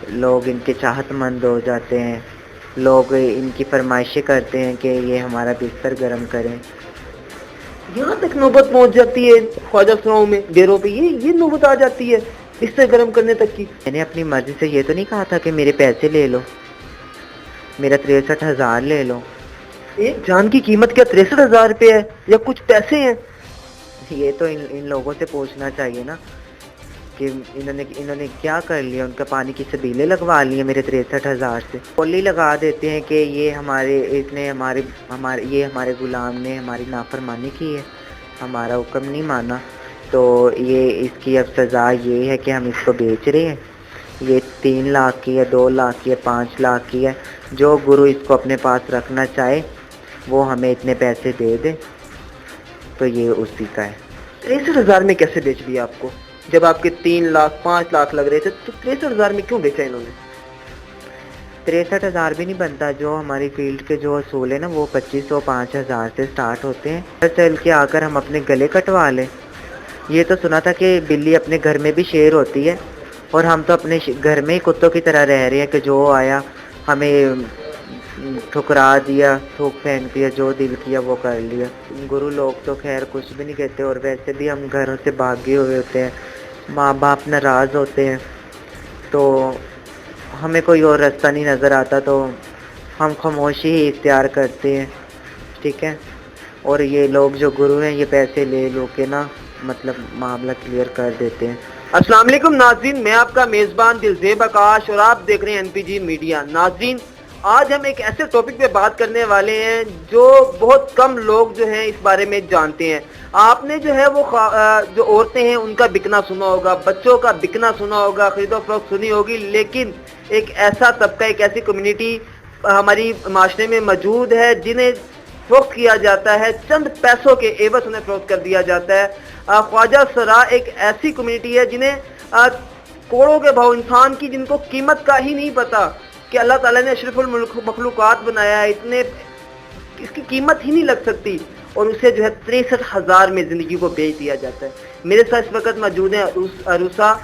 لوگ ان کے چاہت مند ہو جاتے ہیں، لوگ ان کی فرمائشیں کرتے ہیں کہ یہ ہمارا بستر گرم کریں. یہاں تک نوبت پہنچ جاتی ہے خواجہ سراؤں میں ڈیروں پہ، یہ نوبت آ جاتی ہے بستر گرم کرنے تک کی. میں نے اپنی مرضی سے یہ تو نہیں کہا تھا کہ میرے پیسے لے لو، میرا 63,000 لے لو. ایک جان کی قیمت کیا 63,000 روپے ہے یا کچھ پیسے ہیں؟ یہ تو ان لوگوں سے پوچھنا چاہیے نا کہ انہوں نے کیا کر لیا. ان کا پانی کی سبیلیں لگوا لی ہیں میرے 63,000 سے. بولی لگا دیتے ہیں کہ یہ ہمارے غلام نے ہماری نافرمانی کی ہے، ہمارا حکم نہیں مانا، تو یہ اس کی اب سزا یہ ہے کہ ہم اس کو بیچ رہے ہیں. یہ 3 لاکھ کی ہے، 2 لاکھ کی ہے، 5 لاکھ کی ہے. جو گرو اس کو اپنے پاس رکھنا چاہے وہ ہمیں اتنے پیسے دے دے، تو یہ اسی کا ہے. 63,000 میں کیسے بیچ دیا آپ کو؟ جب آپ کے 3 لاکھ 5 لاکھ لگ رہے تھے تو 63,000 میں کیوں بیچا انہوں نے؟ 63,000 بھی نہیں بنتا. جو ہماری فیلڈ کے جو اصول ہیں نا وہ 2,500 5,000 سے سٹارٹ ہوتے ہیں. چل کے آ کر ہم اپنے گلے کٹوا لیں. یہ تو سنا تھا کہ بلی اپنے گھر میں بھی شیر ہوتی ہے، اور ہم تو اپنے گھر میں ہی کتوں کی طرح رہ رہے ہیں کہ جو آیا ہمیں ٹھکرا دیا، تھوک پھینک دیا، جو دل کیا وہ کر لیا. گرو لوگ تو خیر کچھ بھی نہیں کہتے، اور ویسے بھی ہم گھروں سے بھاگے ہوئے ہوتے ہیں، ماں باپ ناراض ہوتے ہیں، تو ہمیں کوئی اور راستہ نہیں نظر آتا تو ہم خاموشی ہی اختیار کرتے ہیں. ٹھیک ہے. اور یہ لوگ جو گرو ہیں یہ پیسے لے لو کے نا مطلب معاملہ کلیئر کر دیتے ہیں. السلام علیکم ناظرین، میں آپ کا میزبان دلزیب آکاش اور آپ دیکھ رہے ہیں NPG میڈیا. ناظرین، آج ہم ایک ایسے ٹاپک پہ بات کرنے والے ہیں جو بہت کم لوگ جو ہیں اس بارے میں جانتے ہیں. آپ نے جو ہے وہ جو عورتیں ہیں ان کا بکنا سنا ہوگا، بچوں کا بکنا سنا ہوگا، خرید و فروخت سنی ہوگی، لیکن ایک ایسا طبقہ، ایک ایسی کمیونٹی ہماری معاشرے میں موجود ہے جنہیں فروخت کیا جاتا ہے، چند پیسوں کے عوض انہیں فروخت کر دیا جاتا ہے. خواجہ سرا ایک ایسی کمیونٹی ہے جنہیں کروڑوں کے بھاؤ انسان کی جن کو قیمت کا ہی نہیں پتا کہ اللہ تعالیٰ نے اشرف المخلوقات بنایا ہے، اتنے اس کی قیمت ہی نہیں لگ سکتی، اور اسے جو ہے 63,000 میں زندگی کو بیچ دیا جاتا ہے. میرے ساتھ اس وقت موجود ہیں عروسہ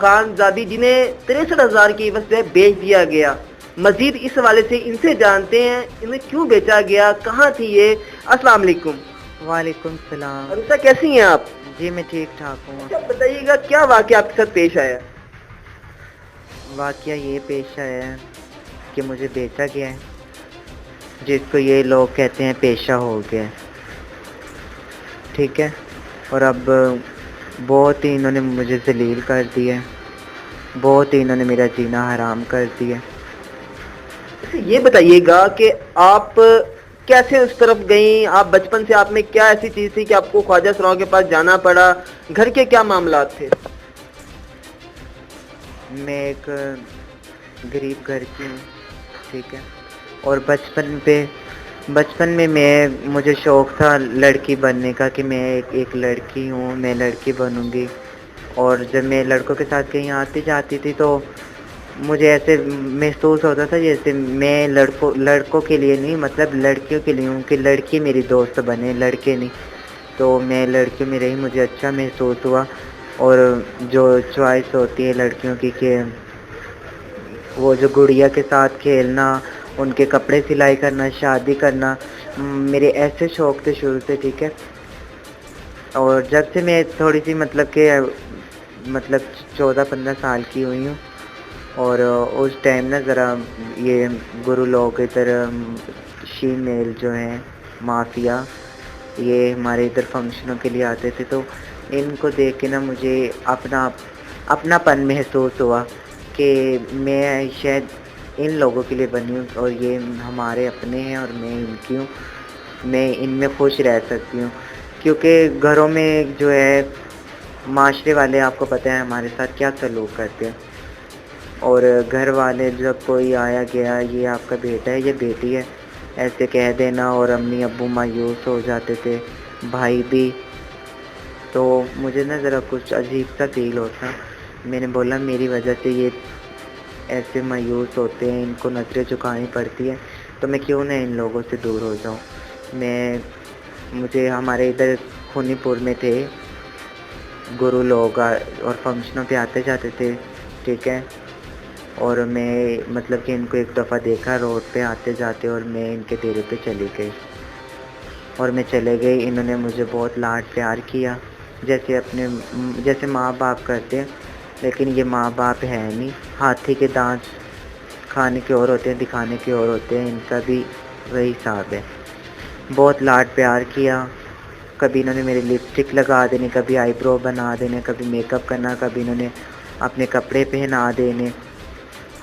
خان زادی، جنہیں 63,000 کی عوض جو ہے بیچ دیا گیا. مزید اس حوالے سے ان سے جانتے ہیں انہیں کیوں بیچا گیا، کہاں تھی یہ. السلام علیکم. وعلیکم السلام. عروسہ کیسی ہیں آپ؟ جی میں ٹھیک ٹھاک ہوں. اچھا بتائیے گا کیا واقعہ آپ کے ساتھ پیش آیا؟ واقعہ یہ پیش آیا ہے کہ مجھے بیچا گیا ہے، جس کو یہ لوگ کہتے ہیں پیشہ ہو گیا. ٹھیک ہے. اور اب بہت ہی انہوں نے مجھے ذلیل کر دیا، بہت ہی انہوں نے میرا جینا حرام کر دیا. یہ بتائیے گا کہ آپ کیسے اس طرف گئیں؟ آپ بچپن سے آپ میں کیا ایسی چیز تھی کہ آپ کو خواجہ سراؤں کے پاس جانا پڑا؟ گھر کے کیا معاملات تھے؟ میں ایک غریب گھر کی ہوں. ٹھیک ہے. اور بچپن میں مجھے شوق تھا لڑکی بننے کا، کہ میں ایک لڑکی ہوں، میں لڑکی بنوں گی. اور جب میں لڑکوں کے ساتھ کہیں آتی جاتی تھی تو مجھے ایسے محسوس ہوتا تھا جیسے میں لڑکوں کے لیے نہیں، مطلب لڑکیوں کے لیے ہوں، کہ لڑکی میری دوست بنے، لڑکے نہیں. تو میں لڑکیوں میں رہی، مجھے اچھا محسوس ہوا. اور جو چوائس ہوتی ہے لڑکیوں کی کہ وہ جو گڑیا کے ساتھ کھیلنا، ان کے کپڑے سلائی کرنا، شادی کرنا، میرے ایسے شوق تھے شروع سے. ٹھیک ہے. اور جب سے میں تھوڑی سی مطلب 14-15 سال کی ہوئی ہوں، اور اس ٹائم نا ذرا یہ گرو لوگ ادھر شیمیل جو ہیں مافیا، یہ ہمارے ادھر فنکشنوں کے لیے آتے تھے، تو ان کو دیکھ کے نا مجھے اپنا پن محسوس ہوا کہ میں شاید ان لوگوں کے لیے بنی ہوں، اور یہ ہمارے اپنے ہیں اور میں ان کی ہوں، میں ان میں خوش رہ سکتی ہوں. کیونکہ گھروں میں جو ہے معاشرے والے آپ کو پتہ ہے ہمارے ساتھ کیا سلوک کرتے ہیں. اور گھر والے جب کوئی آیا گیا، یہ آپ کا بیٹا ہے، یہ بیٹی ہے، ایسے کہہ دینا، اور امی ابو مایوس ہو جاتے تھے، بھائی بھی. تو مجھے نا ذرا کچھ عجیب سا فیل ہوتا. میں نے بولا میری وجہ سے یہ ایسے مایوس ہوتے ہیں، ان کو نظریں جھکانی پڑتی ہے، تو میں کیوں نہ ان لوگوں سے دور ہو جاؤں. مجھے ہمارے ادھر خونی پور میں تھے گرو لوگ، اور فنکشنوں پہ آتے جاتے تھے. ٹھیک ہے. اور میں مطلب کہ ان کو ایک دفعہ دیکھا روڈ پہ آتے جاتے اور میں ان کے ڈیرے پہ چلی گئی اور میں چلے گئی. انہوں نے مجھے بہت لاڈ پیار کیا جیسے ماں باپ کرتے ہیں, لیکن یہ ماں باپ ہے نہیں. ہاتھی کے دانت کھانے کے اور ہوتے ہیں, دکھانے کے اور ہوتے ہیں. ان کا بھی وہی حساب ہے. بہت لاڈ پیار کیا. کبھی انہوں نے میری لپسٹک لگا دینی, کبھی آئی برو بنا دینے, کبھی میک اپ کرنا, کبھی انہوں نے اپنے کپڑے پہنا دینے.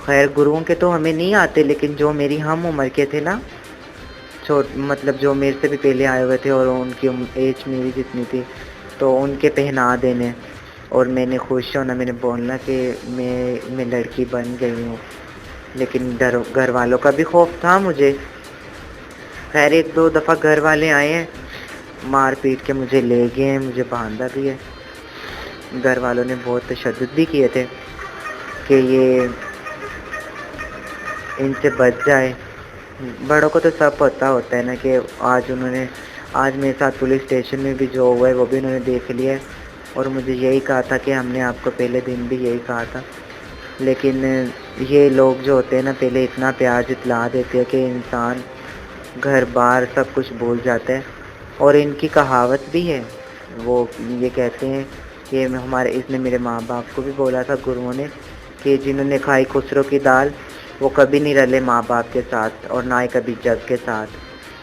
خیر گروؤں کے تو ہمیں نہیں آتے, لیکن جو میری ہم عمر کے تھے نا, مطلب جو میرے سے بھی پہلے آئے ہوئے تھے اور ان کی ایج میری جتنی تھی, تو ان کے پہنا دینے. اور میں نے خوش ہونا, میں نے بولنا کہ میں لڑکی بن گئی ہوں. لیکن گھر والوں کا بھی خوف تھا مجھے. خیر 1-2 دفعہ گھر والے آئے ہیں, مار پیٹ کے مجھے لے گئے ہیں, مجھے باندھا بھی ہے. گھر والوں نے بہت تشدد بھی کیے تھے کہ یہ ان سے بچ جائے. بڑوں کو تو سب پتہ ہوتا ہے نا کہ آج میرے ساتھ پولیس اسٹیشن میں بھی جو ہوا ہے وہ بھی انہوں نے دیکھ لیا ہے. اور مجھے یہی کہا تھا کہ ہم نے آپ کو پہلے دن بھی یہی کہا تھا. لیکن یہ لوگ جو ہوتے ہیں نا, پہلے اتنا پیار جتلا دیتے ہیں کہ انسان گھر بار سب کچھ بھول جاتا ہے. اور ان کی کہاوت بھی ہے, وہ یہ کہتے ہیں کہ اس نے میرے ماں باپ کو بھی بولا تھا گروؤں نے, کہ جنہوں نے کھائی خسروں کی دال وہ کبھی نہیں رلے ماں باپ کے ساتھ, اور نہ ہی کبھی جگ کے ساتھ.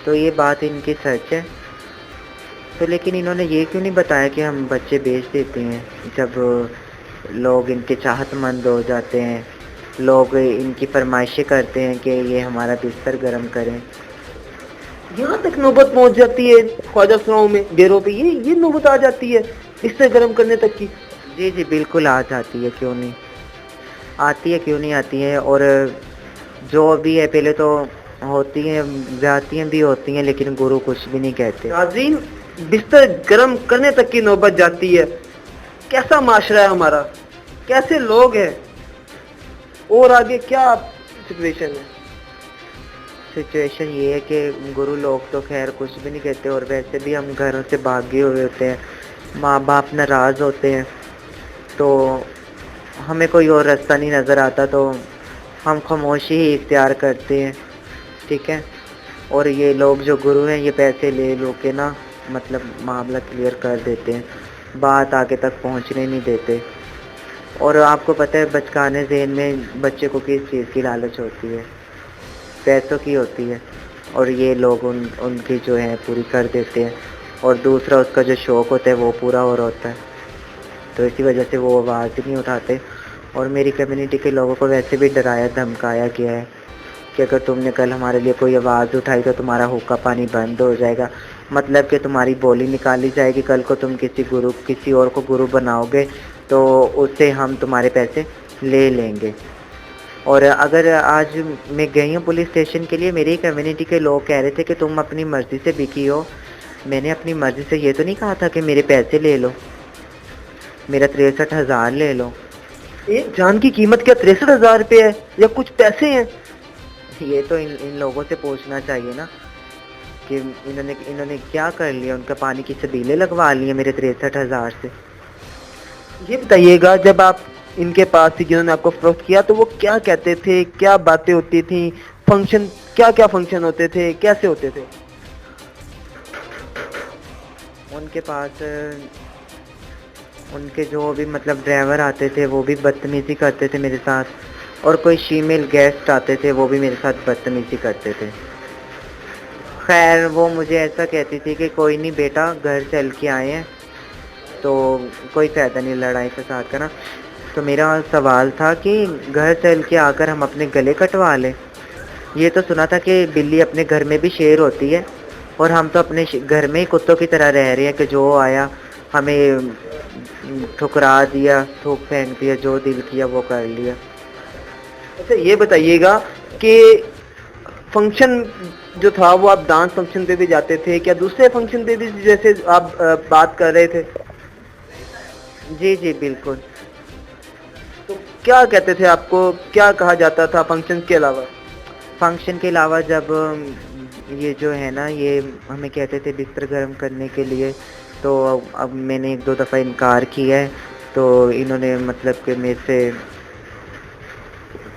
تو یہ بات ان کی سچ ہے. تو لیکن انہوں نے یہ کیوں نہیں بتایا کہ ہم بچے بیچ دیتے ہیں, جب لوگ ان کے چاہت مند ہو جاتے ہیں, لوگ ان کی فرمائشیں کرتے ہیں کہ یہ ہمارا بستر گرم کریں. یہاں تک نوبت پہنچ جاتی ہے خواجہ سراؤں میں, ڈیروں پہ یہ نوبت آ جاتی ہے اس سے گرم کرنے تک کی. جی بالکل آ جاتی ہے, کیوں نہیں آتی ہے. اور جو بھی ہے پہلے تو ہوتی ہیں, جاتیاں بھی ہوتی ہیں, لیکن گرو کچھ بھی نہیں کہتے. ناظرین, بستر گرم کرنے تک کی نوبت جاتی ہے. کیسا معاشرہ ہے ہمارا, کیسے لوگ ہیں, اور آگے کیا سچویشن ہے. سچویشن یہ ہے کہ گرو لوگ تو خیر کچھ بھی نہیں کہتے, اور ویسے بھی ہم گھروں سے بھاگے ہوئے ہوتے ہیں, ماں باپ ناراض ہوتے ہیں, تو ہمیں کوئی اور راستہ نہیں نظر آتا, تو ہم خاموشی ہی اختیار کرتے ہیں. ٹھیک ہے. اور یہ لوگ جو گرو ہیں یہ پیسے لے لو کے نا, مطلب معاملہ کلیئر کر دیتے ہیں, بات آگے تک پہنچنے نہیں دیتے. اور آپ کو پتہ ہے بچکانے ذہن میں بچے کو کس چیز کی لالچ ہوتی ہے, پیسوں کی ہوتی ہے, اور یہ لوگ ان کی جو ہے پوری کر دیتے ہیں. اور دوسرا اس کا جو شوق ہوتا ہے وہ پورا اور ہوتا ہے, تو اسی وجہ سے وہ آواز نہیں اٹھاتے. اور میری کمیونٹی کے لوگوں کو ویسے بھی ڈرایا دھمکایا گیا ہے کہ اگر تم نے کل ہمارے لیے کوئی آواز اٹھائی تو تمہارا حقہ پانی بند ہو جائے گا. مطلب کہ تمہاری بولی نکالی جائے گی, کل کو تم کسی اور کو گرو بناؤ گے تو اس سے ہم تمہارے پیسے لے لیں گے. اور اگر آج میں گئی ہوں پولیس اسٹیشن کے لیے, میری کمیونٹی کے لوگ کہہ رہے تھے کہ تم اپنی مرضی سے بکی ہو. میں نے اپنی مرضی سے یہ تو نہیں کہا تھا کہ میرے پیسے لے لو, میرا 63,000 لے لو. ایک جان کی قیمت کیا 63,000 روپے ہے یا کچھ پیسے ہیں؟ یہ تو ان لوگوں سے پوچھنا چاہیے نا کہ انہوں نے کیا کر لیا, ان کا پانی کی سبیلیں لگوا لی ہیں میرے 63,000 سے. یہ بتائیے گا, جب آپ ان کے پاس تھی جنہوں نے آپ کو فروخت کیا, تو وہ کیا کہتے تھے, کیا باتیں ہوتی تھیں, فنکشن کیا فنکشن ہوتے تھے, کیسے ہوتے تھے؟ ان کے پاس ان کے جو بھی مطلب ڈرائیور آتے تھے وہ بھی بدتمیزی کرتے تھے میرے ساتھ, اور کوئی فیمیل گیسٹ آتے تھے وہ بھی میرے ساتھ بدتمیزی کرتے تھے. خیر وہ مجھے ایسا کہتی تھی کہ کوئی نہیں بیٹا, گھر چل کے آئے ہیں تو کوئی فائدہ نہیں لڑائی فساد کا نا. تو میرا سوال تھا کہ گھر چل کے آ کر ہم اپنے گلے کٹوا لیں. یہ تو سنا تھا کہ بلی اپنے گھر میں بھی شیر ہوتی ہے, اور ہم تو اپنے گھر میں ہی کتوں کی طرح رہ رہے ہیں کہ جو آیا ہمیں ٹھکرا دیا, تھوک پھینک دیا, جو دل کیا وہ کر لیا. اچھا یہ بتائیے گا کہ فنکشن جو تھا وہ آپ ڈانس فنکشن پہ بھی جاتے تھے کیا, دوسرے فنکشن پہ بھی جیسے آپ بات کر رہے تھے؟ جی بالکل. تو کیا کہتے تھے, آپ کو کیا کہا جاتا تھا فنکشن کے علاوہ؟ فنکشن کے علاوہ جب یہ جو ہے نا یہ ہمیں کہتے تھے بستر گرم کرنے کے لیے, تو اب میں نے 1-2 دفعہ انکار کیا ہے, تو انہوں نے مطلب کہ میرے سے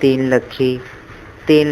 3